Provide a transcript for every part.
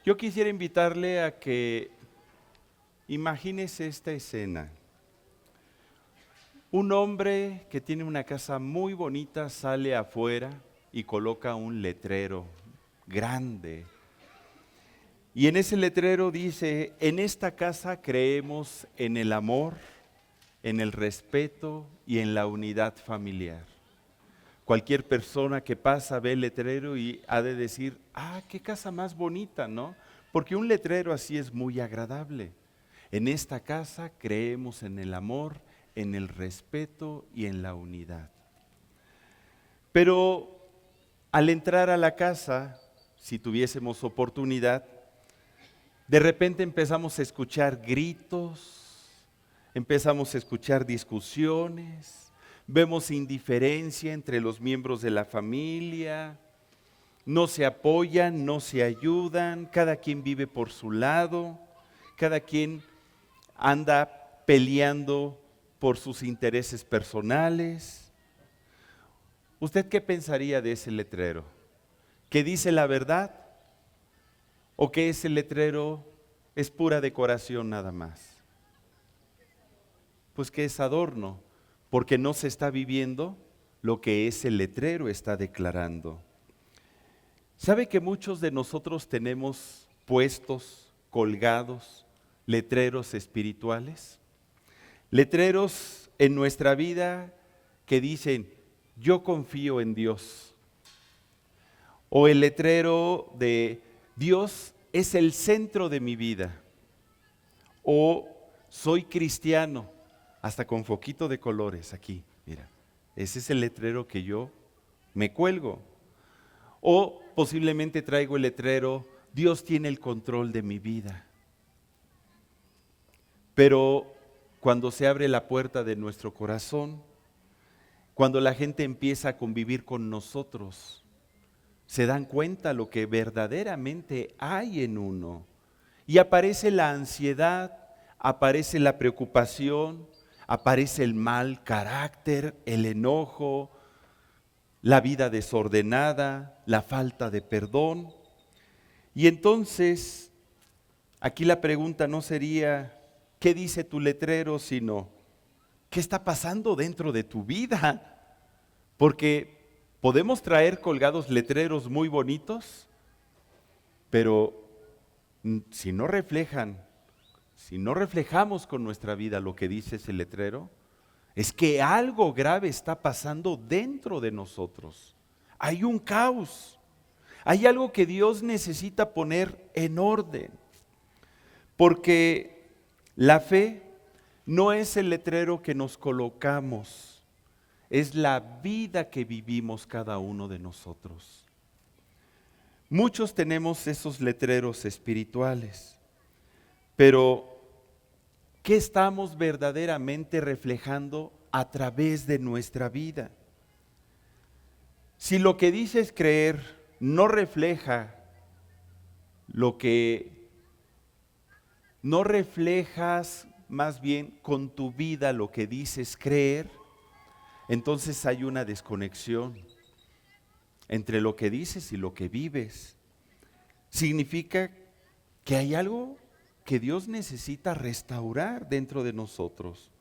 Yo quisiera invitarle a que imagínese esta escena. Un hombre que tiene una casa muy bonita sale afuera y coloca un letrero grande. Y en ese letrero dice: en esta casa creemos en el amor, en el respeto y en la unidad familiar. Cualquier persona que pasa ve el letrero y ha de decir: ah, qué casa más bonita, ¿no? Porque un letrero así es muy agradable. En esta casa creemos en el amor, en el respeto y en la unidad. Pero al entrar a la casa, si tuviésemos oportunidad, de repente empezamos a escuchar gritos, empezamos a escuchar discusiones, vemos indiferencia entre los miembros de la familia, no se apoyan, no se ayudan, cada quien vive por su lado, cada quien anda peleando por sus intereses personales. ¿Usted qué pensaría de ese letrero? ¿Que dice la verdad? ¿O que ese letrero es pura decoración nada más? Pues que es adorno, porque no se está viviendo lo que ese letrero está declarando. ¿Sabe que muchos de nosotros tenemos puestos, colgados, letreros espirituales? Letreros en nuestra vida que dicen: yo confío en Dios. O el letrero de: Dios es el centro de mi vida. O soy cristiano, hasta con foquito de colores aquí, mira. Ese es el letrero que yo me cuelgo. O posiblemente traigo el letrero: Dios tiene el control de mi vida. Pero cuando se abre la puerta de nuestro corazón, cuando la gente empieza a convivir con nosotros, se dan cuenta lo que verdaderamente hay en uno. Y aparece la ansiedad, aparece la preocupación, aparece el mal carácter, el enojo, la vida desordenada, la falta de perdón. Y entonces, aquí la pregunta no sería: ¿qué dice tu letrero? Sino: ¿qué está pasando dentro de tu vida? Porque podemos traer colgados letreros muy bonitos, pero si no reflejamos con nuestra vida lo que dice ese letrero, es que algo grave está pasando dentro de nosotros. Hay un caos, hay algo que Dios necesita poner en orden, porque la fe no es el letrero que nos colocamos, es la vida que vivimos cada uno de nosotros. Muchos tenemos esos letreros espirituales, pero ¿qué estamos verdaderamente reflejando a través de nuestra vida? Si lo que dices creer no refleja no reflejas más bien con tu vida lo que dices creer, entonces hay una desconexión entre lo que dices y lo que vives. Significa que hay algo que Dios necesita restaurar dentro de nosotros.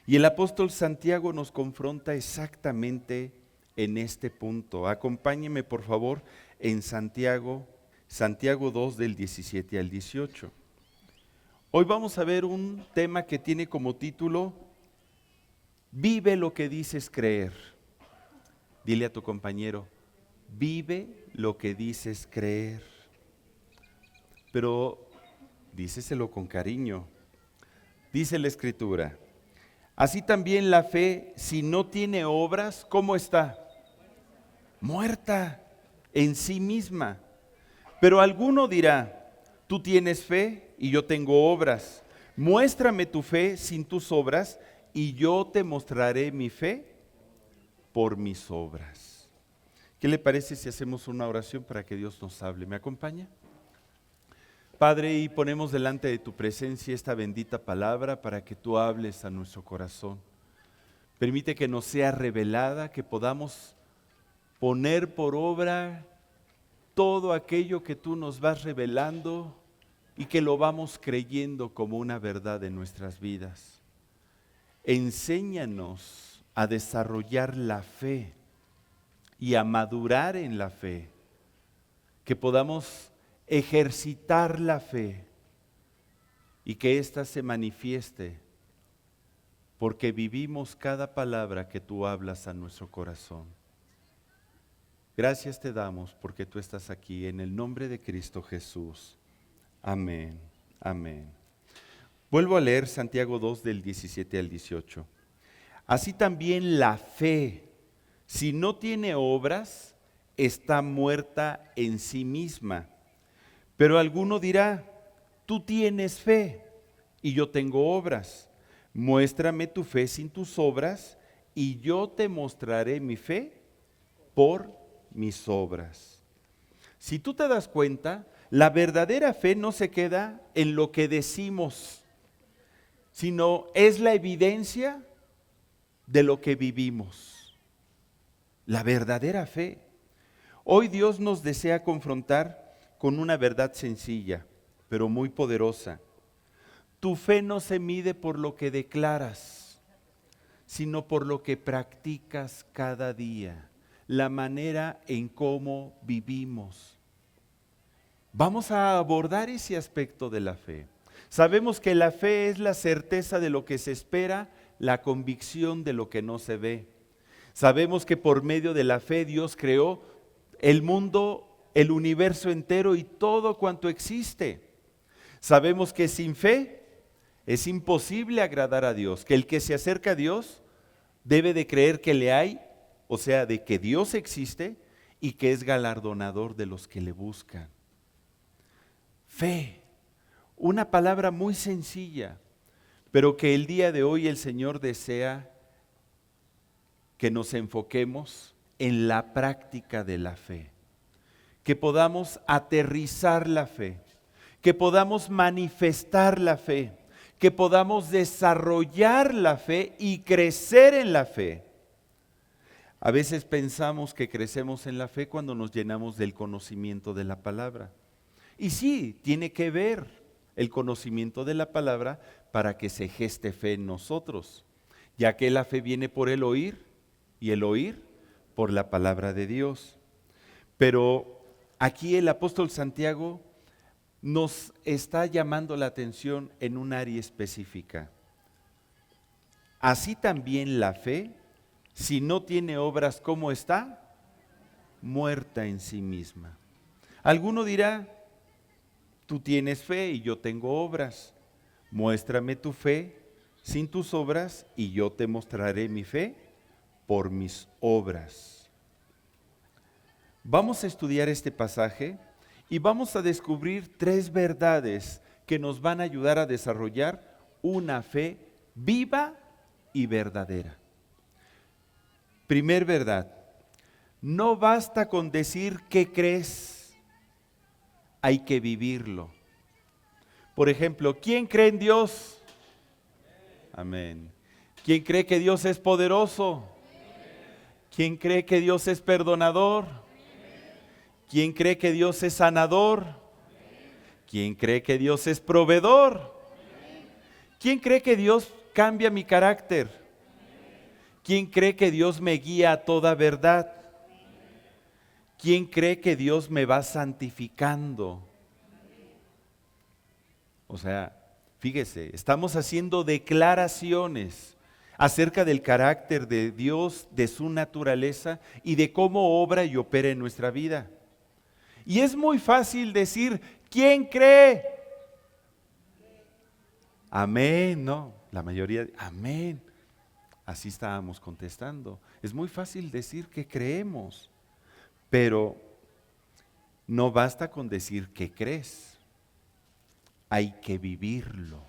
Y el apóstol Santiago nos confronta exactamente en este punto. Acompáñeme por favor en Santiago 2 del 17 al 18. Hoy vamos a ver un tema que tiene como título: vive lo que dices creer. Dile a tu compañero: vive lo que dices creer. Pero díceselo con cariño. Dice la Escritura: así también la fe, si no tiene obras, ¿cómo está? Muerta en sí misma. Pero alguno dirá: tú tienes fe y yo tengo obras. Muéstrame tu fe sin tus obras y yo te mostraré mi fe por mis obras. ¿Qué le parece si hacemos una oración para que Dios nos hable? ¿Me acompaña? Padre, y ponemos delante de tu presencia esta bendita palabra para que tú hables a nuestro corazón. Permite que nos sea revelada, que podamos poner por obra todo aquello que tú nos vas revelando y que lo vamos creyendo como una verdad en nuestras vidas. Enséñanos a desarrollar la fe y a madurar en la fe, que podamos ejercitar la fe y que ésta se manifieste, porque vivimos cada palabra que tú hablas a nuestro corazón. Gracias te damos porque tú estás aquí, en el nombre de Cristo Jesús. Amén, amén. Vuelvo a leer Santiago 2 del 17 al 18. Así también la fe, si no tiene obras, está muerta en sí misma. Pero alguno dirá, tú tienes fe y yo tengo obras. Muéstrame tu fe sin tus obras y yo te mostraré mi fe por mis obras. Si tú te das cuenta, la verdadera fe no se queda en lo que decimos, sino es la evidencia de lo que vivimos. La verdadera fe. Hoy Dios nos desea confrontar con una verdad sencilla, pero muy poderosa. Tu fe no se mide por lo que declaras, sino por lo que practicas cada día, la manera en cómo vivimos. Vamos a abordar ese aspecto de la fe. Sabemos que la fe es la certeza de lo que se espera, la convicción de lo que no se ve. Sabemos que por medio de la fe Dios creó el mundo, el universo entero y todo cuanto existe. Sabemos que sin fe es imposible agradar a Dios, que el que se acerca a Dios debe de creer que le hay, o sea, de que Dios existe y que es galardonador de los que le buscan. Fe, una palabra muy sencilla, pero que el día de hoy el Señor desea que nos enfoquemos en la práctica de la fe, que podamos aterrizar la fe, que podamos manifestar la fe, que podamos desarrollar la fe y crecer en la fe. A veces pensamos que crecemos en la fe cuando nos llenamos del conocimiento de la palabra. Y sí, tiene que ver el conocimiento de la palabra para que se geste fe en nosotros, ya que la fe viene por el oír y el oír por la palabra de Dios. Pero aquí el apóstol Santiago nos está llamando la atención en un área específica. Así también la fe, si no tiene obras, ¿cómo está? Muerta en sí misma. Alguno dirá, tú tienes fe y yo tengo obras. Muéstrame tu fe sin tus obras y yo te mostraré mi fe por mis obras. Vamos a estudiar este pasaje y vamos a descubrir 3 verdades que nos van a ayudar a desarrollar una fe viva y verdadera. Primer verdad, no basta con decir que crees, hay que vivirlo. Por ejemplo, ¿quién cree en Dios? Amén. ¿Quién cree que Dios es poderoso? ¿Quién cree que Dios es perdonador? ¿Quién cree que Dios es sanador? ¿Quién cree que Dios es proveedor? ¿Quién cree que Dios cambia mi carácter? ¿Quién cree que Dios me guía a toda verdad? ¿Quién cree que Dios me va santificando? O sea, fíjese, estamos haciendo declaraciones acerca del carácter de Dios, de su naturaleza y de cómo obra y opera en nuestra vida. Y es muy fácil decir, ¿quién cree? Amén, no, la mayoría, amén. Así estábamos contestando. Es muy fácil decir que creemos, pero no basta con decir que crees. Hay que vivirlo.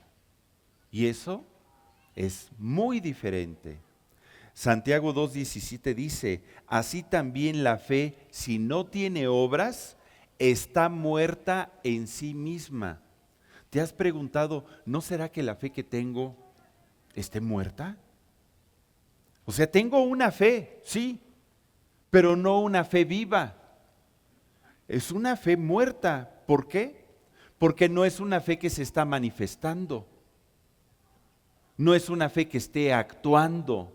Y eso es muy diferente. Santiago 2:17 dice, así también la fe, si no tiene obras, está muerta en sí misma. ¿Te has preguntado, ¿no será que la fe que tengo esté muerta? O sea, tengo una fe, sí, pero no una fe viva. Es una fe muerta. ¿Por qué? Porque no es una fe que se está manifestando. No es una fe que esté actuando.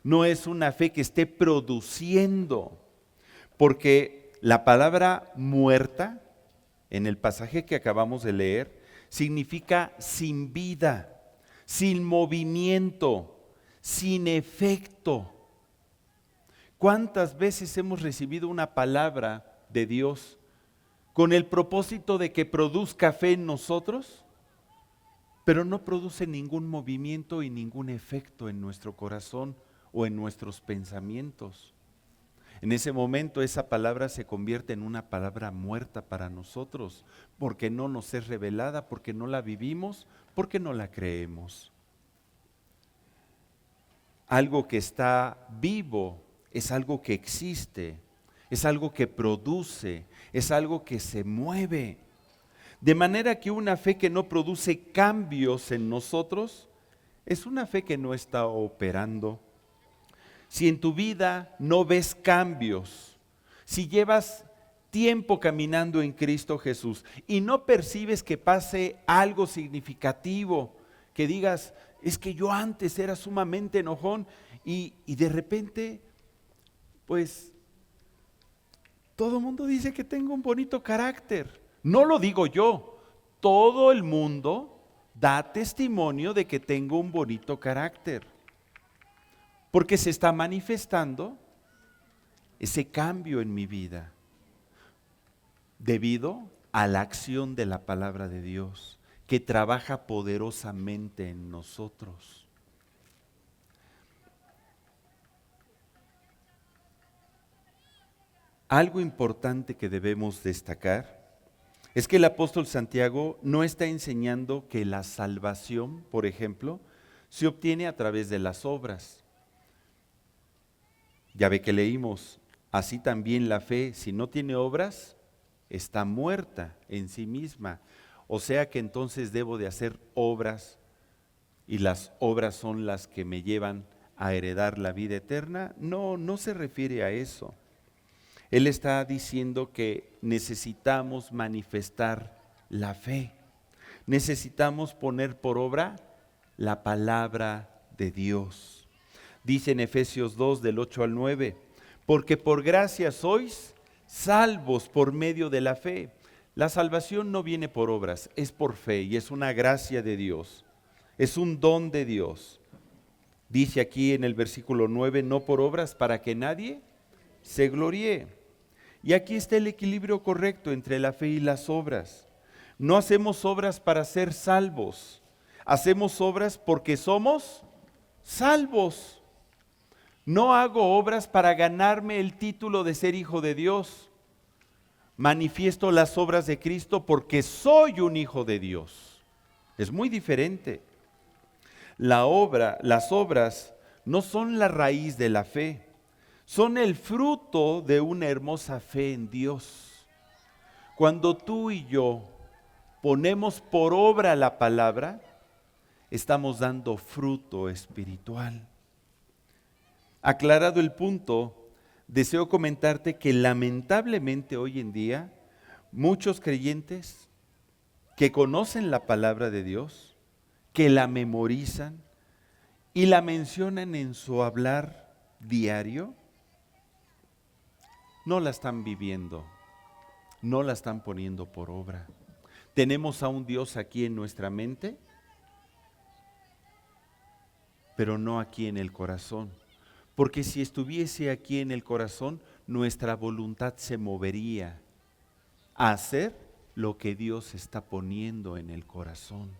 No es una fe que esté produciendo. Porque la palabra muerta, en el pasaje que acabamos de leer, significa sin vida, sin movimiento, sin efecto. ¿Cuántas veces hemos recibido una palabra de Dios con el propósito de que produzca fe en nosotros, pero no produce ningún movimiento y ningún efecto en nuestro corazón o en nuestros pensamientos? En ese momento esa palabra se convierte en una palabra muerta para nosotros, porque no nos es revelada, porque no la vivimos, porque no la creemos. Algo que está vivo es algo que existe, es algo que produce, es algo que se mueve. De manera que una fe que no produce cambios en nosotros es una fe que no está operando. Si en tu vida no ves cambios, si llevas tiempo caminando en Cristo Jesús y no percibes que pase algo significativo, que digas, es que yo antes era sumamente enojón y de repente, pues, todo el mundo dice que tengo un bonito carácter. No lo digo yo, todo el mundo da testimonio de que tengo un bonito carácter. Porque se está manifestando ese cambio en mi vida debido a la acción de la palabra de Dios que trabaja poderosamente en nosotros. Algo importante que debemos destacar es que el apóstol Santiago no está enseñando que la salvación, por ejemplo, se obtiene a través de las obras. Ya ve que leímos, así también la fe, si no tiene obras, está muerta en sí misma. O sea que entonces debo de hacer obras, y las obras son las que me llevan a heredar la vida eterna. No, no se refiere a eso. Él está diciendo que necesitamos manifestar la fe. Necesitamos poner por obra la palabra de Dios. Dice en Efesios 2, del 8 al 9, porque por gracia sois salvos por medio de la fe. La salvación no viene por obras, es por fe y es una gracia de Dios, es un don de Dios. Dice aquí en el versículo 9, no por obras para que nadie se gloríe. Y aquí está el equilibrio correcto entre la fe y las obras. No hacemos obras para ser salvos, hacemos obras porque somos salvos. No hago obras para ganarme el título de ser hijo de Dios. Manifiesto las obras de Cristo porque soy un hijo de Dios. Es muy diferente. Las obras no son la raíz de la fe, son el fruto de una hermosa fe en Dios. Cuando tú y yo ponemos por obra la palabra, estamos dando fruto espiritual. Aclarado el punto, deseo comentarte que lamentablemente hoy en día muchos creyentes que conocen la palabra de Dios, que la memorizan y la mencionan en su hablar diario, no la están viviendo, no la están poniendo por obra. Tenemos a un Dios aquí en nuestra mente, pero no aquí en el corazón. Porque si estuviese aquí en el corazón, nuestra voluntad se movería a hacer lo que Dios está poniendo en el corazón.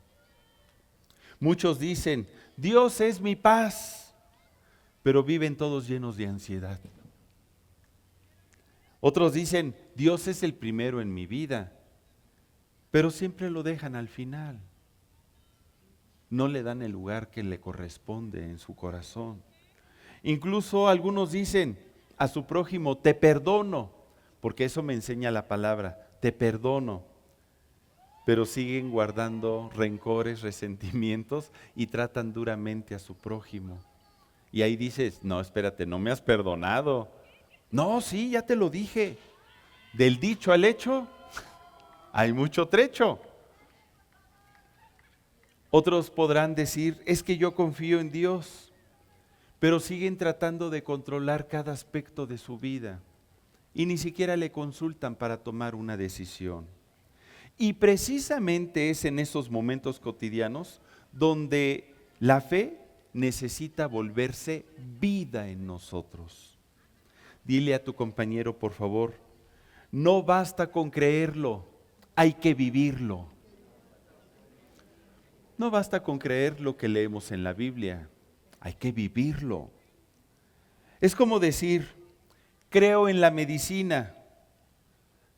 Muchos dicen, Dios es mi paz, pero viven todos llenos de ansiedad. Otros dicen, Dios es el primero en mi vida, pero siempre lo dejan al final. No le dan el lugar que le corresponde en su corazón. Incluso algunos dicen a su prójimo, te perdono, porque eso me enseña la palabra, te perdono. Pero siguen guardando rencores, resentimientos y tratan duramente a su prójimo. Y ahí dices, no, espérate, no me has perdonado. No, sí, ya te lo dije. Del dicho al hecho hay mucho trecho. Otros podrán decir, es que yo confío en Dios, pero siguen tratando de controlar cada aspecto de su vida y ni siquiera le consultan para tomar una decisión. Y precisamente es en esos momentos cotidianos donde la fe necesita volverse vida en nosotros. Dile a tu compañero, por favor, no basta con creerlo, hay que vivirlo. No basta con creer lo que leemos en la Biblia, hay que vivirlo. Es como decir, creo en la medicina,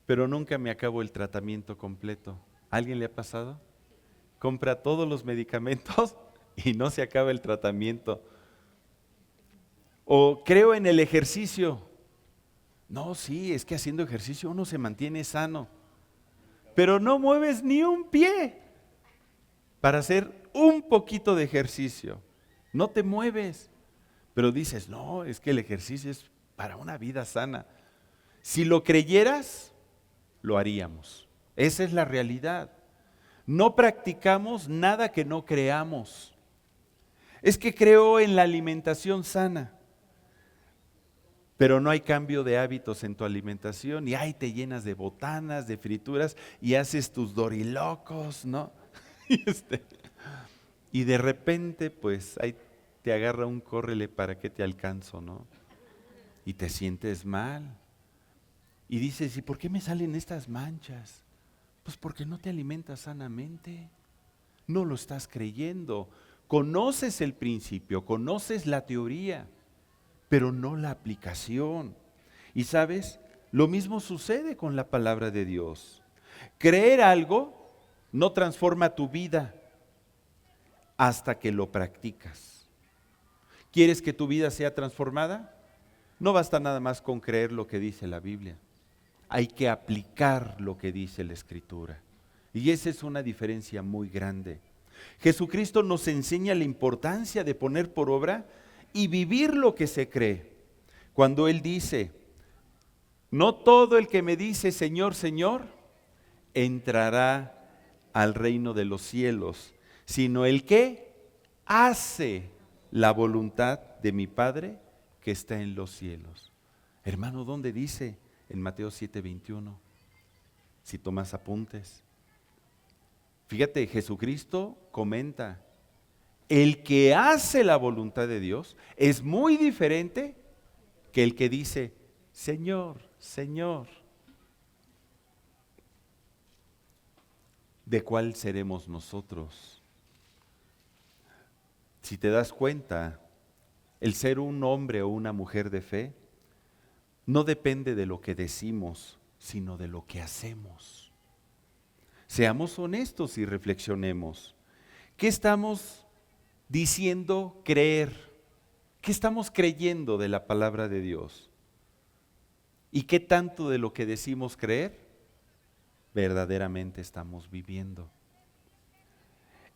pero nunca me acabo el tratamiento completo. ¿A alguien le ha pasado? Compra todos los medicamentos y no se acaba el tratamiento. O creo en el ejercicio. No, sí, es que haciendo ejercicio uno se mantiene sano, pero no mueves ni un pie para hacer un poquito de ejercicio. No te mueves, pero dices, no, es que el ejercicio es para una vida sana. Si lo creyeras, lo haríamos. Esa es la realidad. No practicamos nada que no creamos. Es que creo en la alimentación sana, pero no hay cambio de hábitos en tu alimentación y ahí te llenas de botanas, de frituras y haces tus dorilocos, ¿no? Y de repente, pues, ahí te agarra un córrele para que te alcanzo, ¿no? Y te sientes mal. Y dices, ¿y por qué me salen estas manchas? Pues porque no te alimentas sanamente. No lo estás creyendo. Conoces el principio, conoces la teoría, pero no la aplicación. Y sabes, lo mismo sucede con la palabra de Dios. Creer algo no transforma tu vida hasta que lo practicas. ¿Quieres que tu vida sea transformada? No basta nada más con creer lo que dice la Biblia. Hay que aplicar lo que dice la Escritura. Y esa es una diferencia muy grande. Jesucristo nos enseña la importancia de poner por obra y vivir lo que se cree. Cuando Él dice, no todo el que me dice Señor, Señor, entrará al reino de los cielos, sino el que hace la voluntad de mi Padre que está en los cielos. Hermano, ¿dónde dice? En Mateo 7:21, si tomas apuntes. Fíjate, Jesucristo comenta, el que hace la voluntad de Dios es muy diferente que el que dice, Señor, Señor. ¿De cuál seremos nosotros? Si te das cuenta, el ser un hombre o una mujer de fe no depende de lo que decimos, sino de lo que hacemos. Seamos honestos y reflexionemos. ¿Qué estamos diciendo creer? ¿Qué estamos creyendo de la palabra de Dios? ¿Y qué tanto de lo que decimos creer verdaderamente estamos viviendo?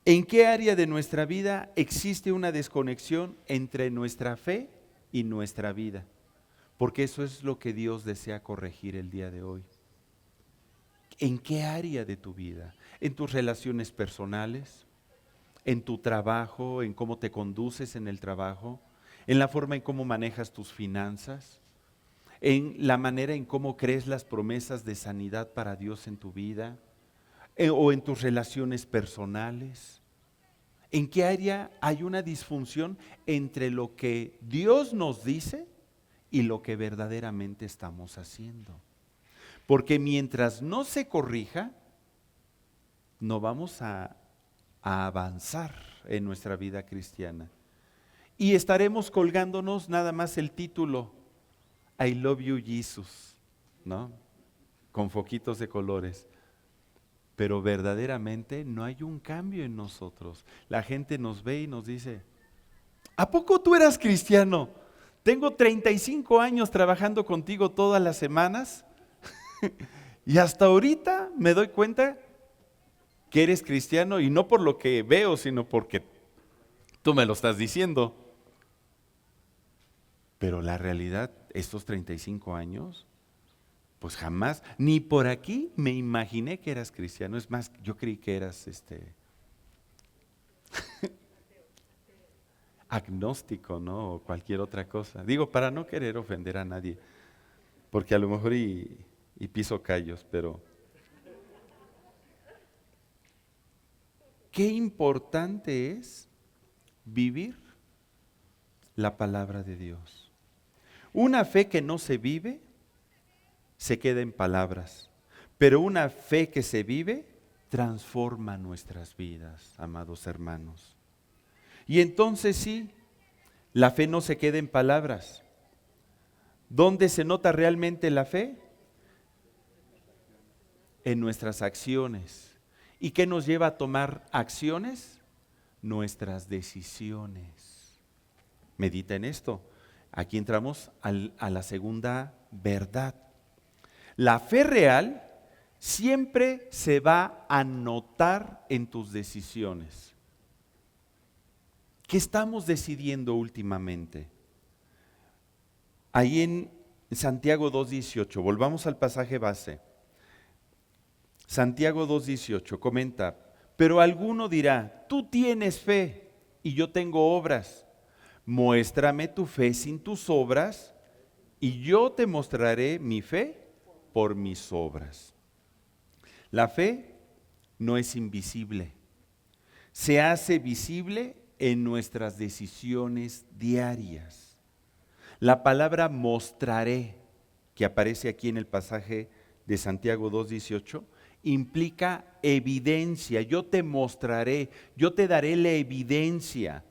¿En qué área de nuestra vida existe una desconexión entre nuestra fe y nuestra vida? Porque eso es lo que Dios desea corregir el día de hoy. ¿En qué área de tu vida? ¿En tus relaciones personales? ¿En tu trabajo? ¿En cómo te conduces en el trabajo? ¿En la forma en cómo manejas tus finanzas? ¿En la manera en cómo crees las promesas de sanidad para Dios en tu vida? ¿O en tus relaciones personales? ¿En qué área hay una disfunción entre lo que Dios nos dice y lo que verdaderamente estamos haciendo? Porque mientras no se corrija, no vamos a avanzar en nuestra vida cristiana. Y estaremos colgándonos nada más el título, I love you Jesus, ¿no? Con foquitos de colores. Pero verdaderamente no hay un cambio en nosotros. La gente nos ve y nos dice, ¿a poco tú eras cristiano? Tengo 35 años trabajando contigo todas las semanas y hasta ahorita me doy cuenta que eres cristiano y no por lo que veo, sino porque tú me lo estás diciendo. Pero la realidad, estos 35 años, Pues jamás, ni por aquí me imaginé que eras cristiano. Es más, yo creí que eras agnóstico, ¿no? O cualquier otra cosa. Digo, para no querer ofender a nadie, porque a lo mejor y piso callos, pero qué importante es vivir la palabra de Dios. Una fe que no se vive, se queda en palabras, pero una fe que se vive, transforma nuestras vidas, amados hermanos. Y entonces sí, la fe no se queda en palabras. ¿Dónde se nota realmente la fe? En nuestras acciones. ¿Y qué nos lleva a tomar acciones? Nuestras decisiones. Medita en esto. Aquí entramos a la segunda verdad. La fe real siempre se va a notar en tus decisiones. ¿Qué estamos decidiendo últimamente? Ahí en Santiago 2:18, volvamos al pasaje base. Santiago 2:18 comenta, pero alguno dirá, tú tienes fe y yo tengo obras. Muéstrame tu fe sin tus obras y yo te mostraré mi fe por mis obras. La fe no es invisible, se hace visible en nuestras decisiones diarias. La palabra mostraré, que aparece aquí en el pasaje de Santiago 2:18, implica evidencia. Yo te mostraré, yo te daré la evidencia.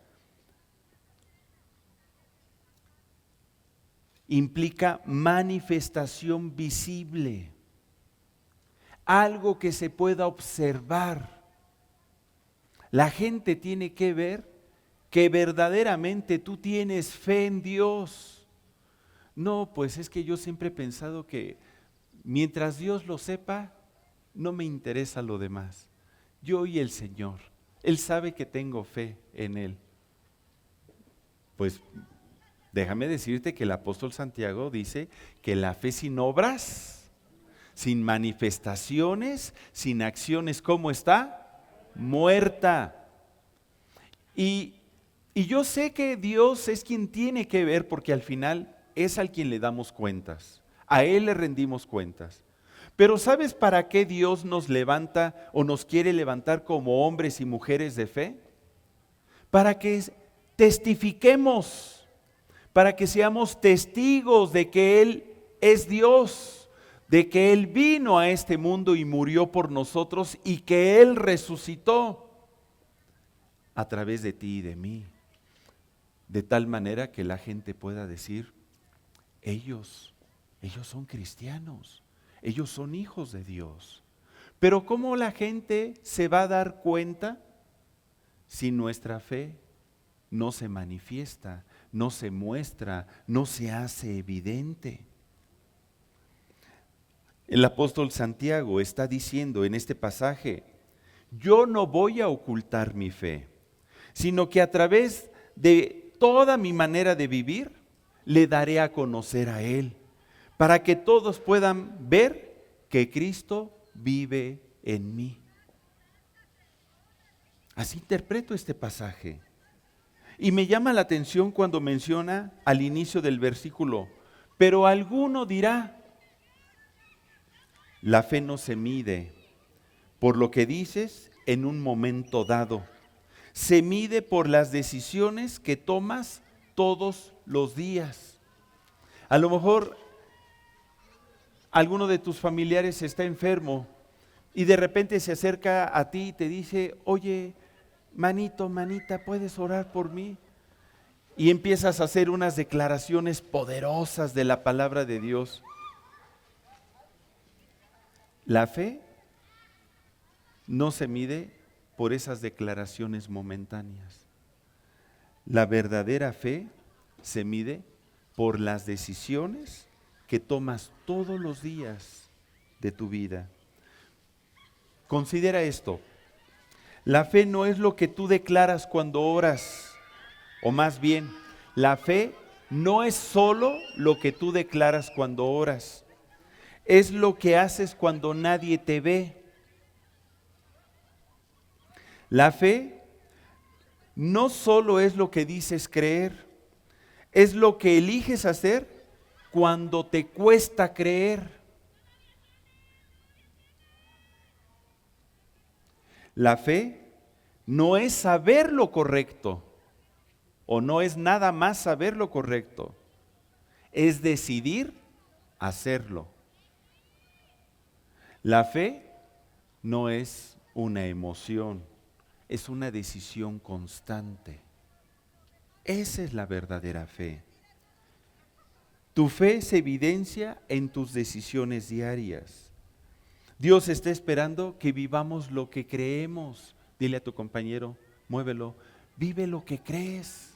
Implica manifestación visible, algo que se pueda observar. La gente tiene que ver que verdaderamente tú tienes fe en Dios. No, pues es que yo siempre he pensado que mientras Dios lo sepa, no me interesa lo demás. Yo y el Señor, Él sabe que tengo fe en Él. Pues déjame decirte que el apóstol Santiago dice que la fe sin obras, sin manifestaciones, sin acciones, ¿cómo está? Muerta. Y yo sé que Dios es quien tiene que ver, porque al final es al quien le damos cuentas. A Él le rendimos cuentas. Pero ¿sabes para qué Dios nos levanta o nos quiere levantar como hombres y mujeres de fe? Para que testifiquemos, para que seamos testigos de que Él es Dios, de que Él vino a este mundo y murió por nosotros y que Él resucitó a través de ti y de mí. De tal manera que la gente pueda decir, ellos son cristianos, ellos son hijos de Dios. Pero ¿cómo la gente se va a dar cuenta si nuestra fe no se manifiesta, no se muestra, no se hace evidente? El apóstol Santiago está diciendo en este pasaje, yo no voy a ocultar mi fe, sino que a través de toda mi manera de vivir, le daré a conocer a Él, para que todos puedan ver que Cristo vive en mí. Así interpreto este pasaje. Y me llama la atención cuando menciona al inicio del versículo, pero alguno dirá, la fe no se mide por lo que dices en un momento dado. Se mide por las decisiones que tomas todos los días. A lo mejor alguno de tus familiares está enfermo y de repente se acerca a ti y te dice, oye, manito, manita, ¿puedes orar por mí? Y empiezas a hacer unas declaraciones poderosas de la palabra de Dios. La fe no se mide por esas declaraciones momentáneas. La verdadera fe se mide por las decisiones que tomas todos los días de tu vida. Considera esto. La fe no es lo que tú declaras cuando oras, o más bien, la fe no es solo lo que tú declaras cuando oras. es lo que haces cuando nadie te ve. La fe no solo es lo que dices creer, es lo que eliges hacer cuando te cuesta creer. La fe no es saber lo correcto, o no es nada más saber lo correcto, es decidir hacerlo. La fe no es una emoción, es una decisión constante. Esa es la verdadera fe. Tu fe se evidencia en tus decisiones diarias. Dios está esperando que vivamos lo que creemos. Dile a tu compañero, muévelo, vive lo que crees.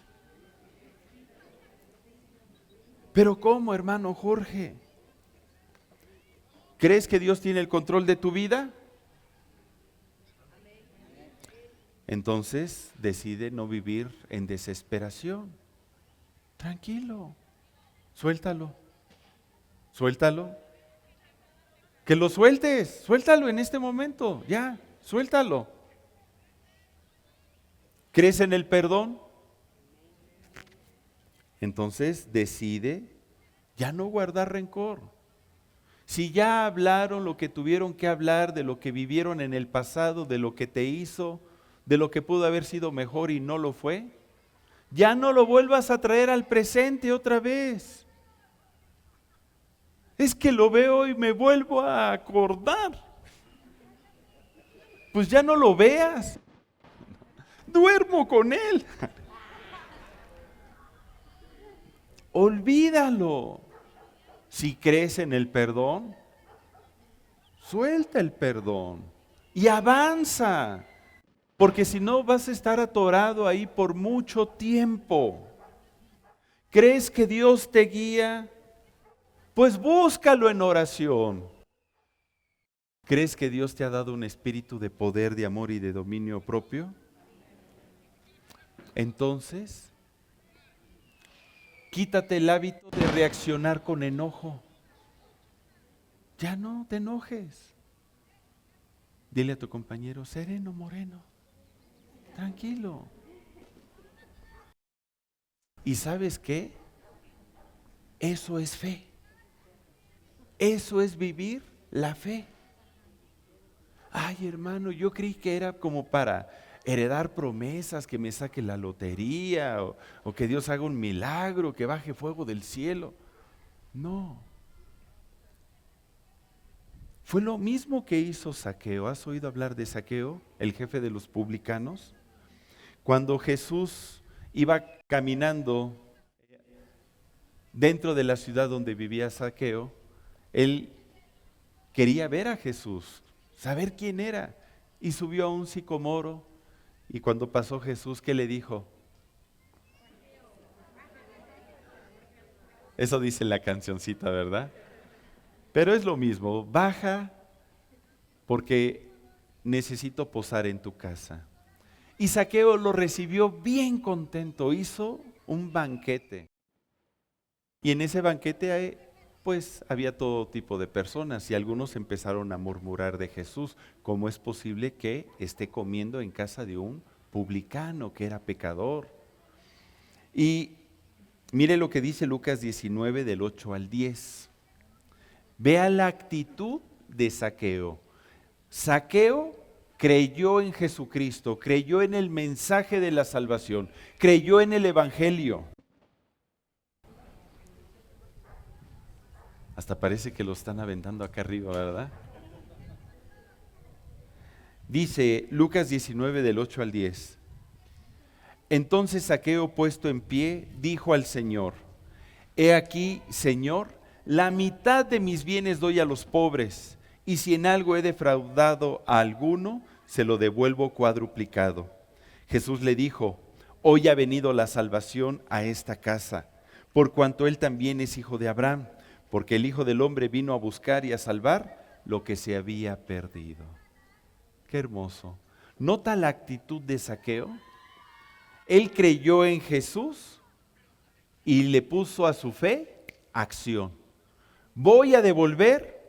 Pero ¿cómo, hermano Jorge? ¿Crees que Dios tiene el control de tu vida? Entonces decide no vivir en desesperación. Tranquilo, suéltalo, suéltalo. Que lo sueltes, suéltalo en este momento, ya, suéltalo. ¿Crees en el perdón? Entonces decide ya no guardar rencor. Si ya hablaron lo que tuvieron que hablar, de lo que vivieron en el pasado, de lo que te hizo, de lo que pudo haber sido mejor y no lo fue, ya no lo vuelvas a traer al presente otra vez. Es que lo veo y me vuelvo a acordar. Pues ya no lo veas. Duermo con él. Olvídalo. Si crees en el perdón, suelta el perdón y avanza. Porque si no vas a estar atorado ahí por mucho tiempo. ¿Crees que Dios te guía? Pues búscalo en oración. ¿Crees que Dios te ha dado un espíritu de poder, de amor y de dominio propio? Entonces, quítate el hábito de reaccionar con enojo. Ya no te enojes. Dile a tu compañero, sereno, moreno, tranquilo. ¿Y sabes qué? Eso es fe. Eso es vivir la fe. Ay, hermano, yo creí que era como para heredar promesas, que me saque la lotería o que Dios haga un milagro, que baje fuego del cielo. No. Fue lo mismo que hizo Zaqueo. ¿Has oído hablar de Zaqueo, el jefe de los publicanos? Cuando Jesús iba caminando dentro de la ciudad donde vivía Zaqueo, él quería ver a Jesús, saber quién era, y subió a un sicomoro. Y cuando pasó Jesús, ¿qué le dijo? Eso dice la cancioncita, ¿verdad? Pero es lo mismo, baja porque necesito posar en tu casa. Y Zaqueo lo recibió bien contento, hizo un banquete. Y en ese banquete pues había todo tipo de personas y algunos empezaron a murmurar de Jesús. ¿Cómo es posible que esté comiendo en casa de un publicano que era pecador? Y mire lo que dice Lucas 19 del 8 al 10. Vea la actitud de Zaqueo. Zaqueo creyó en Jesucristo, creyó en el mensaje de la salvación, creyó en el evangelio. Hasta parece que lo están aventando acá arriba, ¿verdad? Dice Lucas 19 del 8 al 10. Entonces Zaqueo, puesto en pie, dijo al Señor: He aquí, Señor, la mitad de mis bienes doy a los pobres, y si en algo he defraudado a alguno, se lo devuelvo cuadruplicado. Jesús le dijo: Hoy ha venido la salvación a esta casa, por cuanto él también es hijo de Abraham, porque el Hijo del Hombre vino a buscar y a salvar lo que se había perdido. Qué hermoso. ¿Nota la actitud de Zaqueo? Él creyó en Jesús y le puso a su fe acción. Voy a devolver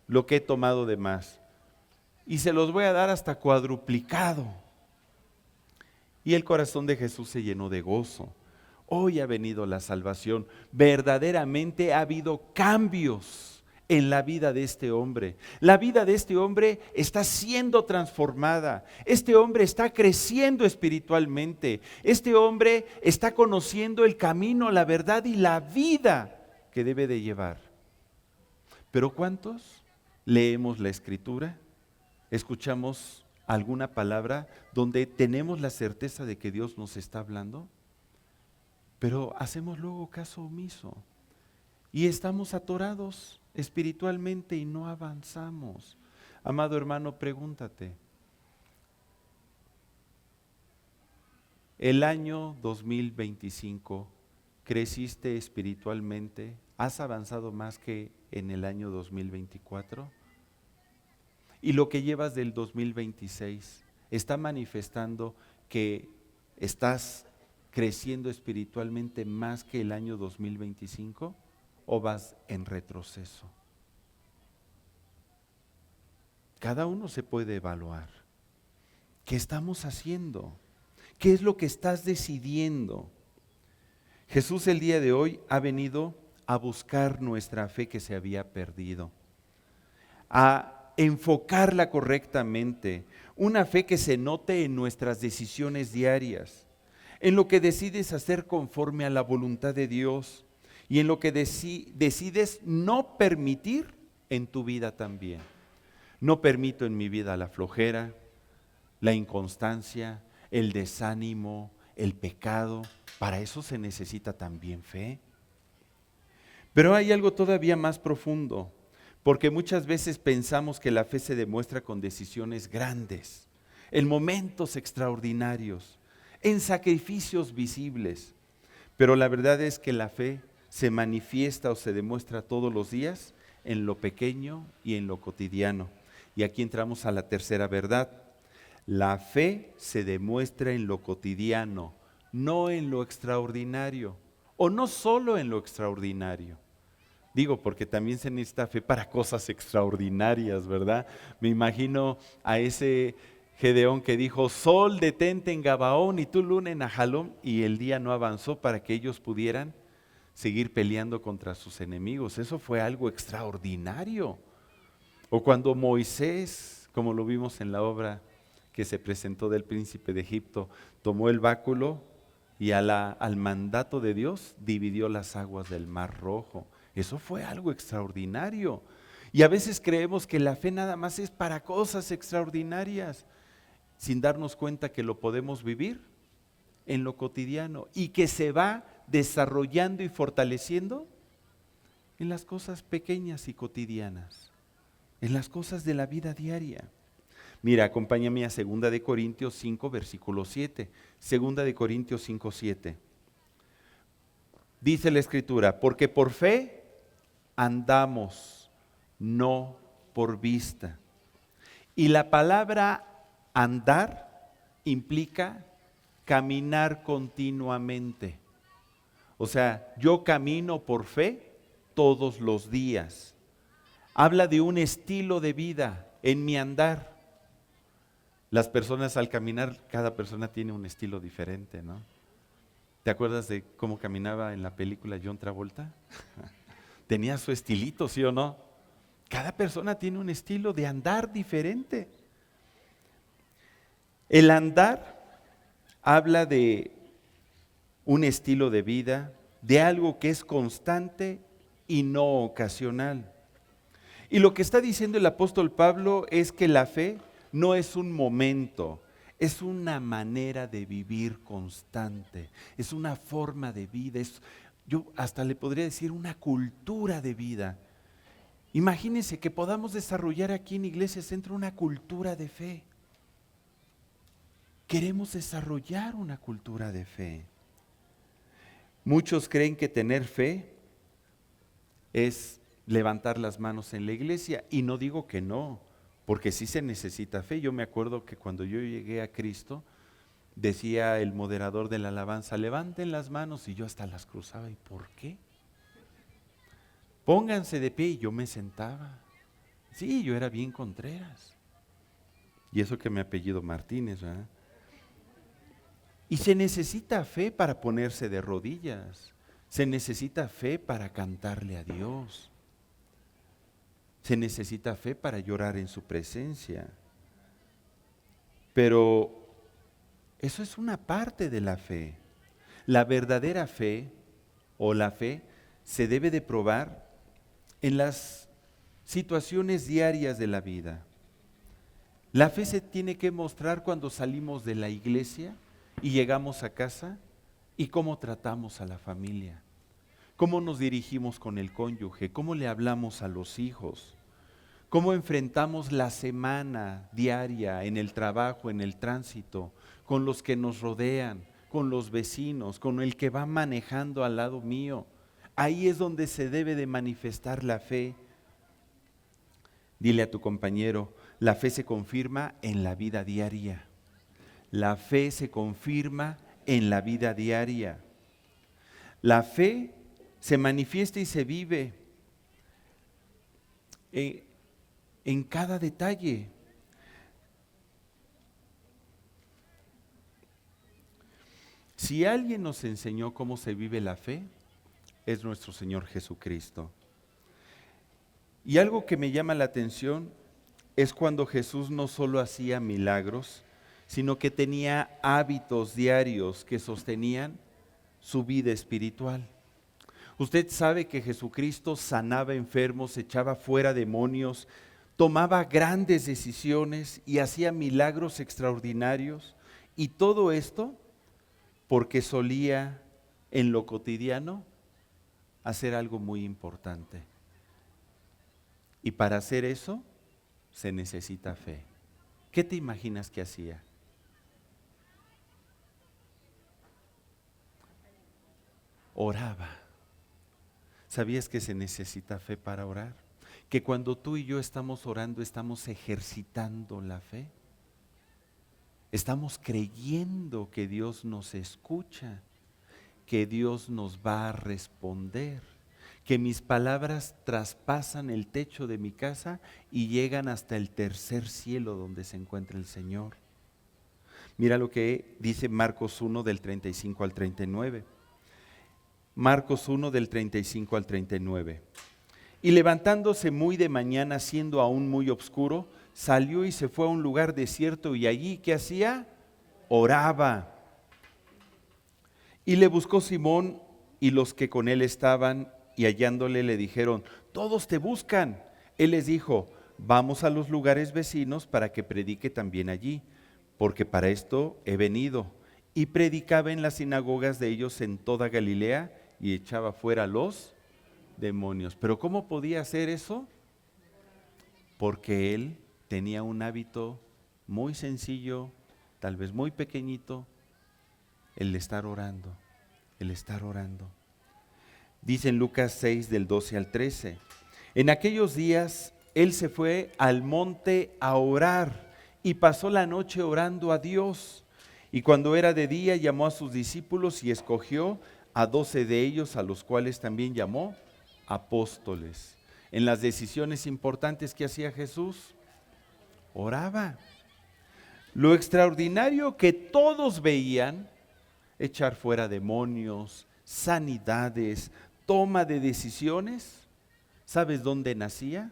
lo que he tomado de más. Y se los voy a dar hasta cuadruplicado. Y el corazón de Jesús se llenó de gozo. Hoy ha venido la salvación. Verdaderamente ha habido cambios en la vida de este hombre. La vida de este hombre está siendo transformada. Este hombre está creciendo espiritualmente. Este hombre está conociendo el camino, la verdad y la vida que debe de llevar. Pero ¿cuántos leemos la Escritura? ¿Escuchamos alguna palabra donde tenemos la certeza de que Dios nos está hablando? Pero hacemos luego caso omiso y estamos atorados espiritualmente y no avanzamos. Amado hermano, pregúntate, el año 2025, ¿creciste espiritualmente? ¿Has avanzado más que en el año 2024? ¿Y lo que llevas del 2026 está manifestando que estás creciendo espiritualmente más que el año 2025 o vas en retroceso? Cada uno se puede evaluar. ¿Qué estamos haciendo? ¿Qué es lo que estás decidiendo? Jesús el día de hoy ha venido a buscar nuestra fe que se había perdido, a enfocarla correctamente, una fe que se note en nuestras decisiones diarias, en lo que decides hacer conforme a la voluntad de Dios y en lo que decides no permitir en tu vida también. No permito en mi vida la flojera, la inconstancia, el desánimo, el pecado. Para eso se necesita también fe. Pero hay algo todavía más profundo, porque muchas veces pensamos que la fe se demuestra con decisiones grandes, en momentos extraordinarios, en sacrificios visibles. Pero la verdad es que la fe se manifiesta o se demuestra todos los días en lo pequeño y en lo cotidiano. Y aquí entramos a la tercera verdad. La fe se demuestra en lo cotidiano, no en lo extraordinario, o no solo en lo extraordinario. Digo, porque también se necesita fe para cosas extraordinarias, ¿verdad? Me imagino a ese Gedeón que dijo, sol detente en Gabaón y tú luna en Ajalón, y el día no avanzó para que ellos pudieran seguir peleando contra sus enemigos. Eso fue algo extraordinario. O cuando Moisés, como lo vimos en la obra que se presentó del príncipe de Egipto, tomó el báculo y al mandato de Dios dividió las aguas del Mar Rojo. Eso fue algo extraordinario. Y a veces creemos que la fe nada más es para cosas extraordinarias, sin darnos cuenta que lo podemos vivir en lo cotidiano y que se va desarrollando y fortaleciendo en las cosas pequeñas y cotidianas, en las cosas de la vida diaria. Mira, acompáñame a 2 de Corintios 5, versículo 7. 2 de Corintios 5, 7. Dice la Escritura, porque por fe andamos, no por vista. Y la palabra andar implica caminar continuamente. O sea, yo camino por fe todos los días. Habla de un estilo de vida en mi andar. Las personas al caminar, cada persona tiene un estilo diferente, ¿no? ¿Te acuerdas de cómo caminaba en la película John Travolta? Tenía su estilito, ¿sí o no? Cada persona tiene un estilo de andar diferente. El andar habla de un estilo de vida, de algo que es constante y no ocasional. Y lo que está diciendo el apóstol Pablo es que la fe no es un momento, es una manera de vivir constante, es una forma de vida, yo hasta le podría decir una cultura de vida. Imagínense que podamos desarrollar aquí en Iglesia Centro una cultura de fe. Queremos desarrollar una cultura de fe. Muchos creen que tener fe es levantar las manos en la iglesia, y no digo que no, porque sí se necesita fe. Yo me acuerdo que cuando yo llegué a Cristo, decía el moderador de la alabanza, levanten las manos, y yo hasta las cruzaba. ¿Y por qué? Pónganse de pie, y yo me sentaba. Sí, yo era bien Contreras. Y eso que me apellido Martínez, ¿verdad? Y se necesita fe para ponerse de rodillas. Se necesita fe para cantarle a Dios. Se necesita fe para llorar en su presencia. Pero eso es una parte de la fe. La verdadera fe o la fe se debe de probar en las situaciones diarias de la vida. La fe se tiene que mostrar cuando salimos de la iglesia y llegamos a casa y cómo tratamos a la familia, cómo nos dirigimos con el cónyuge, cómo le hablamos a los hijos, cómo enfrentamos la semana diaria en el trabajo, en el tránsito, con los que nos rodean, con los vecinos, con el que va manejando al lado mío. Ahí es donde se debe de manifestar la fe. Dile a tu compañero, la fe se confirma en la vida diaria. La fe se confirma en la vida diaria. La fe se manifiesta y se vive en cada detalle. Si alguien nos enseñó cómo se vive la fe, es nuestro Señor Jesucristo. Y algo que me llama la atención es cuando Jesús no solo hacía milagros, sino que tenía hábitos diarios que sostenían su vida espiritual. Usted sabe que Jesucristo sanaba enfermos, echaba fuera demonios, tomaba grandes decisiones y hacía milagros extraordinarios. Y todo esto porque solía en lo cotidiano hacer algo muy importante. Y para hacer eso se necesita fe. ¿Qué te imaginas que hacía? Oraba. ¿Sabías que se necesita fe para orar? Que cuando tú y yo estamos orando, estamos ejercitando la fe. Estamos creyendo que Dios nos escucha, que Dios nos va a responder, que mis palabras traspasan el techo de mi casa y llegan hasta el tercer cielo donde se encuentra el Señor. Mira lo que dice Marcos 1 del 35 al 39. Marcos 1 del 35 al 39. Y levantándose muy de mañana, siendo aún muy oscuro, salió y se fue a un lugar desierto y allí, ¿qué hacía? Oraba. Y le buscó Simón y los que con él estaban, y hallándole le dijeron, todos te buscan. Él les dijo, vamos a los lugares vecinos para que predique también allí, porque para esto he venido. Y predicaba en las sinagogas de ellos en toda Galilea y echaba fuera a los demonios. ¿Pero cómo podía hacer eso? Porque él tenía un hábito muy sencillo, tal vez muy pequeñito, el estar orando, el estar orando. Dice en Lucas 6 del 12 al 13, en aquellos días él se fue al monte a orar y pasó la noche orando a Dios. Y cuando era de día llamó a sus discípulos y escogió a 12 de ellos, a los cuales también llamó apóstoles. En las decisiones importantes que hacía Jesús, oraba. Lo extraordinario que todos veían, echar fuera demonios, sanidades, toma de decisiones, ¿sabes dónde nacía?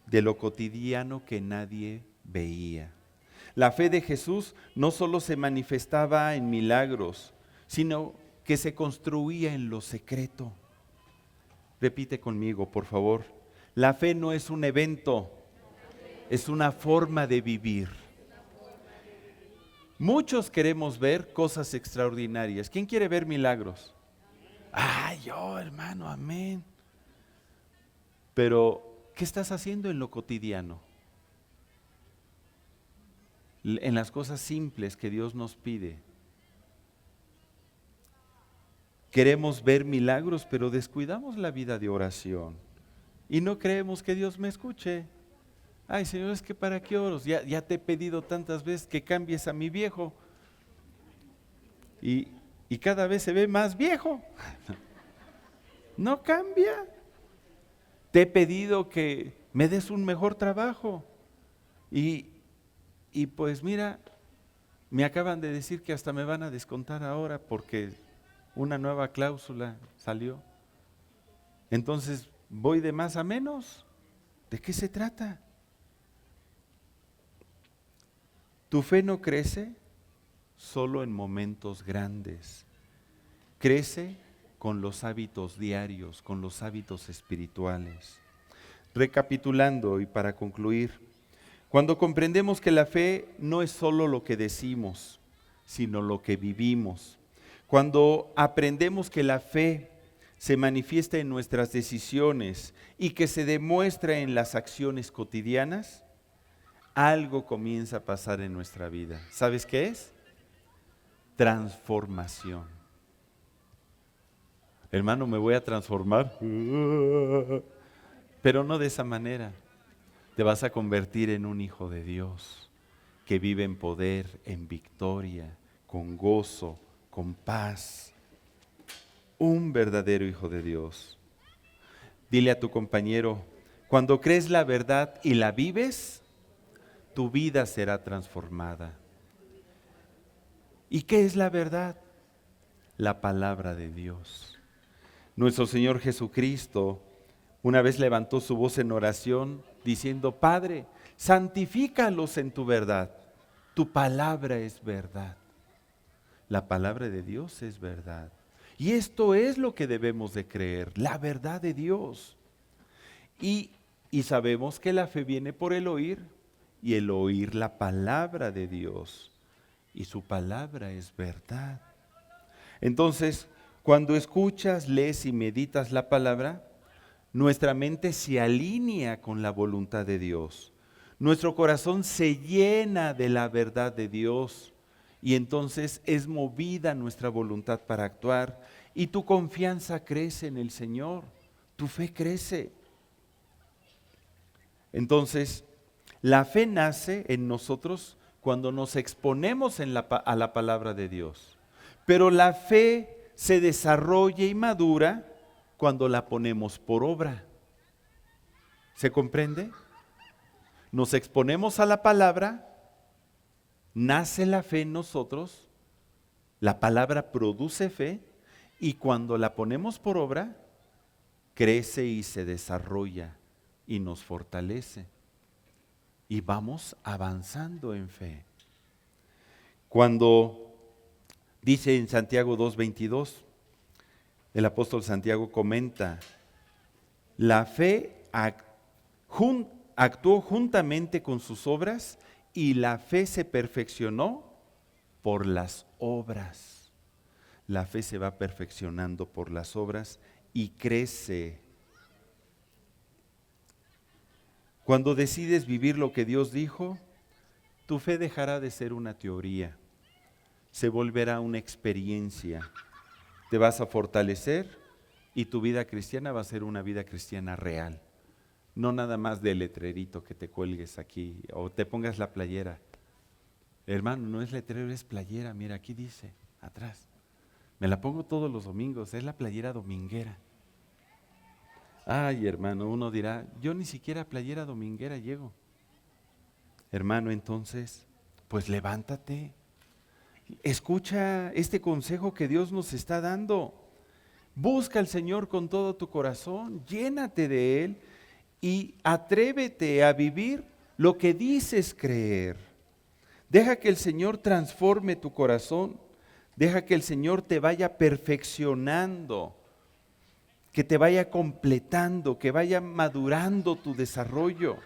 De lo cotidiano que nadie veía. La fe de Jesús no solo se manifestaba en milagros, sino que se construía en lo secreto. Repite conmigo, por favor. La fe no es un evento, es una forma de vivir. Muchos queremos ver cosas extraordinarias. ¿Quién quiere ver milagros? Ay, yo, hermano, amén. Pero, ¿qué estás haciendo en lo cotidiano? En las cosas simples que Dios nos pide. Queremos ver milagros, pero descuidamos la vida de oración. Y no creemos que Dios me escuche. Ay, Señor, es que ¿para qué oros? Ya te he pedido tantas veces que cambies a mi viejo. Y cada vez se ve más viejo. No cambia. Te he pedido que me des un mejor trabajo. Y pues mira, me acaban de decir que hasta me van a descontar ahora porque una nueva cláusula salió. Entonces, ¿voy de más a menos? ¿De qué se trata? Tu fe no crece solo en momentos grandes. Crece con los hábitos diarios, con los hábitos espirituales. Recapitulando y para concluir, cuando comprendemos que la fe no es solo lo que decimos, sino lo que vivimos. Cuando aprendemos que la fe se manifiesta en nuestras decisiones y que se demuestra en las acciones cotidianas, algo comienza a pasar en nuestra vida. ¿Sabes qué es? Transformación. Hermano, me voy a transformar, pero no de esa manera. Te vas a convertir en un hijo de Dios que vive en poder, en victoria, con gozo, con paz. Un verdadero hijo de Dios. Dile a tu compañero, cuando crees la verdad y la vives, tu vida será transformada. ¿Y qué es la verdad? La palabra de Dios. Nuestro Señor Jesucristo una vez levantó su voz en oración diciendo, Padre, santifícalos en tu verdad. Tu palabra es verdad. La palabra de Dios es verdad. Y esto es lo que debemos de creer, la verdad de Dios. Y sabemos que la fe viene por el oír, y el oír la palabra de Dios. Y su palabra es verdad. Entonces, cuando escuchas, lees y meditas la palabra, nuestra mente se alinea con la voluntad de Dios. Nuestro corazón se llena de la verdad de Dios y entonces es movida nuestra voluntad para actuar y tu confianza crece en el Señor, tu fe crece. Entonces, la fe nace en nosotros cuando nos exponemos a la palabra de Dios, pero la fe se desarrolla y madura cuando la ponemos por obra. ¿Se comprende? Nos exponemos a la palabra, nace la fe en nosotros, la palabra produce fe y cuando la ponemos por obra, crece y se desarrolla y nos fortalece. Y vamos avanzando en fe. Cuando dice en Santiago 2:22, el apóstol Santiago comenta, la fe actuó juntamente con sus obras y la fe se perfeccionó por las obras. La fe se va perfeccionando por las obras y crece. Cuando decides vivir lo que Dios dijo, tu fe dejará de ser una teoría, se volverá una experiencia. Te vas a fortalecer y tu vida cristiana va a ser una vida cristiana real. No nada más de letrerito que te cuelgues aquí o te pongas la playera. Hermano, no es letrero, es playera. Mira, aquí dice, atrás. Me la pongo todos los domingos, es la playera dominguera. Ay, hermano, uno dirá, yo ni siquiera playera dominguera llego. Hermano, entonces, pues levántate. Escucha este consejo que Dios nos está dando. Busca al Señor con todo tu corazón, llénate de Él y atrévete a vivir lo que dices creer. Deja que el Señor transforme tu corazón, deja que el Señor te vaya perfeccionando, que te vaya completando, que vaya madurando tu desarrollo.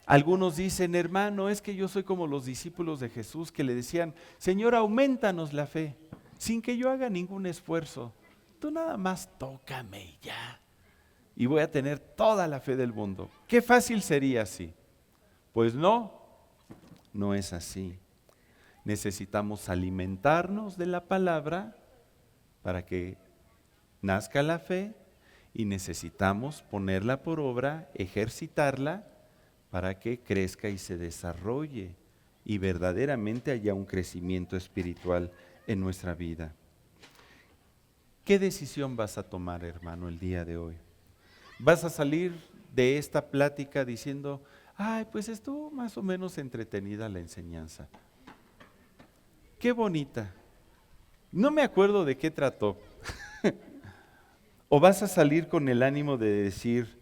Algunos dicen, hermano, es que yo soy como los discípulos de Jesús que le decían, Señor, aumentanos la fe, sin que yo haga ningún esfuerzo. Tú nada más tócame y ya. Y voy a tener toda la fe del mundo. Qué fácil sería así. Pues no es así. Necesitamos alimentarnos de la palabra para que nazca la fe y necesitamos ponerla por obra, ejercitarla para que crezca y se desarrolle y verdaderamente haya un crecimiento espiritual en nuestra vida. ¿Qué decisión vas a tomar, hermano, el día de hoy? ¿Vas a salir de esta plática diciendo, ay, pues estuvo más o menos entretenida la enseñanza. Qué bonita. No me acuerdo de qué trató. O vas a salir con el ánimo de decir,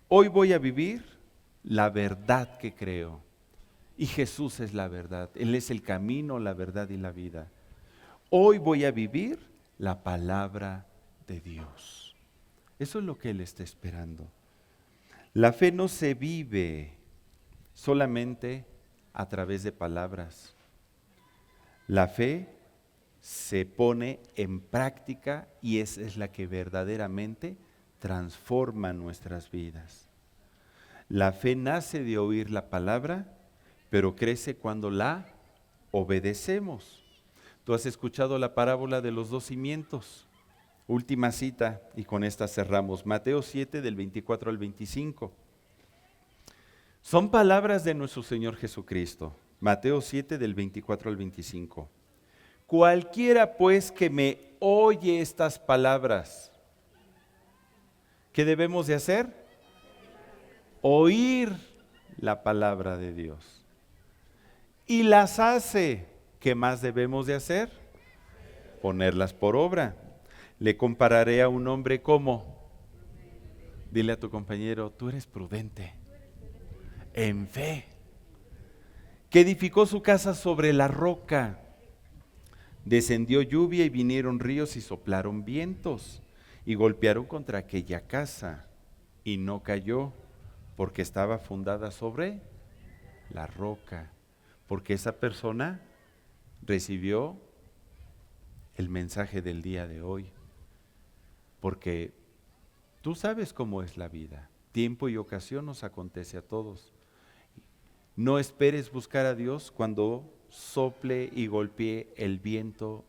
hoy voy a vivir la verdad que creo. Y Jesús es la verdad. Él es el camino, la verdad y la vida. Hoy voy a vivir la palabra de Dios. Eso es lo que Él está esperando. La fe no se vive solamente a través de palabras. La fe se pone en práctica y esa es la que verdaderamente transforma nuestras vidas. La fe nace de oír la palabra, pero crece cuando la obedecemos. Tú has escuchado la parábola de los 2 cimientos. Última cita, y con esta cerramos. Mateo 7, del 24 al 25. Son palabras de nuestro Señor Jesucristo. Mateo 7, del 24 al 25. Cualquiera pues que me oye estas palabras, ¿qué debemos de hacer? Oír la palabra de Dios. Y las hace, ¿qué más debemos de hacer? Ponerlas por obra. Le compararé a un hombre como, dile a tu compañero, tú eres prudente, en fe, que edificó su casa sobre la roca. Descendió lluvia y vinieron ríos y soplaron vientos y golpearon contra aquella casa y no cayó porque estaba fundada sobre la roca, porque esa persona recibió el mensaje del día de hoy, porque tú sabes cómo es la vida, tiempo y ocasión nos acontece a todos. No esperes buscar a Dios cuando sople y golpee el viento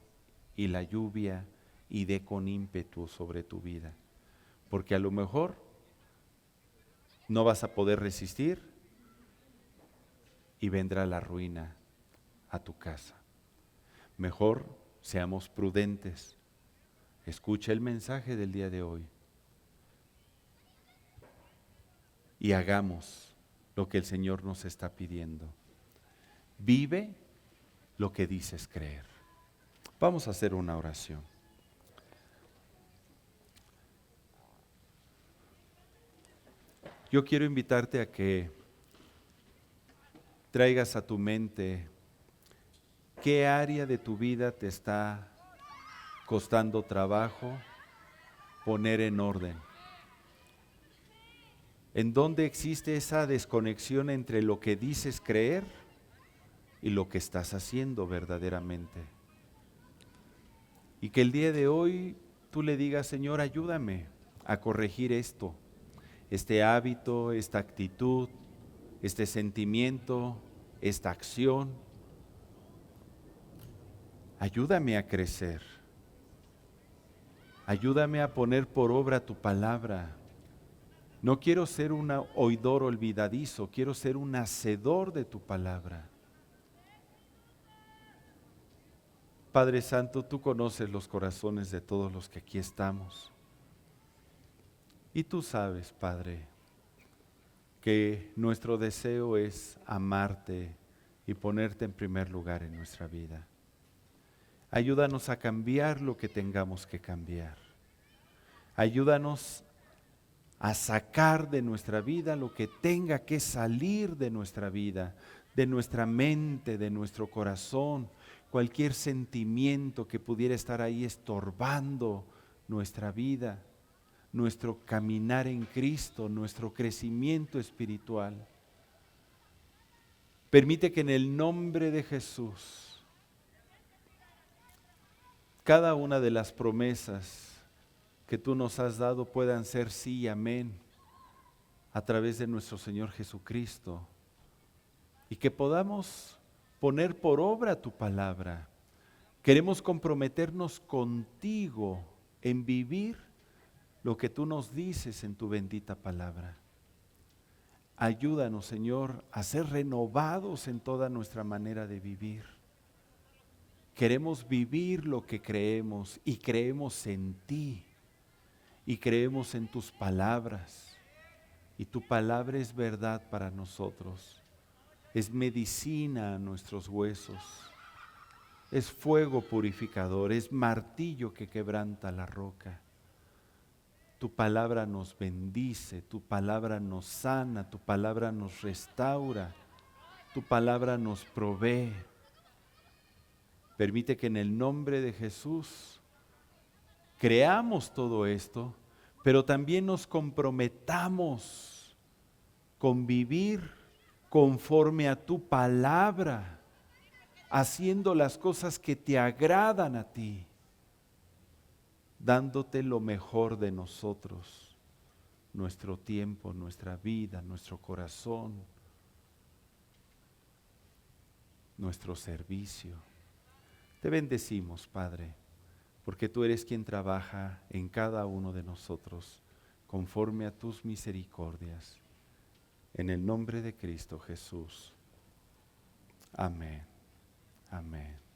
y la lluvia y dé con ímpetu sobre tu vida, porque a lo mejor no vas a poder resistir y vendrá la ruina a tu casa. Mejor seamos prudentes. Escucha el mensaje del día de hoy y hagamos lo que el Señor nos está pidiendo. Vive lo que dices creer. Vamos a hacer una oración. Yo quiero invitarte a que traigas a tu mente qué área de tu vida te está costando trabajo poner en orden. ¿En dónde existe esa desconexión entre lo que dices creer y lo que estás haciendo verdaderamente? Y que el día de hoy tú le digas, Señor, ayúdame a corregir esto, este hábito, esta actitud, este sentimiento, esta acción. Ayúdame a crecer. Ayúdame a poner por obra tu palabra. No quiero ser un oidor olvidadizo, quiero ser un hacedor de tu palabra. Padre Santo, tú conoces los corazones de todos los que aquí estamos. Y tú sabes, Padre, que nuestro deseo es amarte y ponerte en primer lugar en nuestra vida. Ayúdanos a cambiar lo que tengamos que cambiar. Ayúdanos a sacar de nuestra vida lo que tenga que salir de nuestra vida, de nuestra mente, de nuestro corazón, cualquier sentimiento que pudiera estar ahí estorbando nuestra vida, nuestro caminar en Cristo, nuestro crecimiento espiritual. Permite que en el nombre de Jesús, cada una de las promesas que tú nos has dado puedan ser sí y amén a través de nuestro Señor Jesucristo, y que podamos poner por obra tu palabra. Queremos comprometernos contigo en vivir lo que tú nos dices en tu bendita palabra. Ayúdanos, Señor, a ser renovados en toda nuestra manera de vivir. Queremos vivir lo que creemos y creemos en ti y creemos en tus palabras. Y tu palabra es verdad para nosotros. Es medicina a nuestros huesos. Es fuego purificador, es martillo que quebranta la roca. Tu palabra nos bendice, tu palabra nos sana, tu palabra nos restaura, tu palabra nos provee. Permite que en el nombre de Jesús creamos todo esto, pero también nos comprometamos con vivir conforme a tu palabra, haciendo las cosas que te agradan a ti, dándote lo mejor de nosotros, nuestro tiempo, nuestra vida, nuestro corazón, nuestro servicio. Te bendecimos, Padre, porque tú eres quien trabaja en cada uno de nosotros conforme a tus misericordias. En el nombre de Cristo Jesús. Amén. Amén.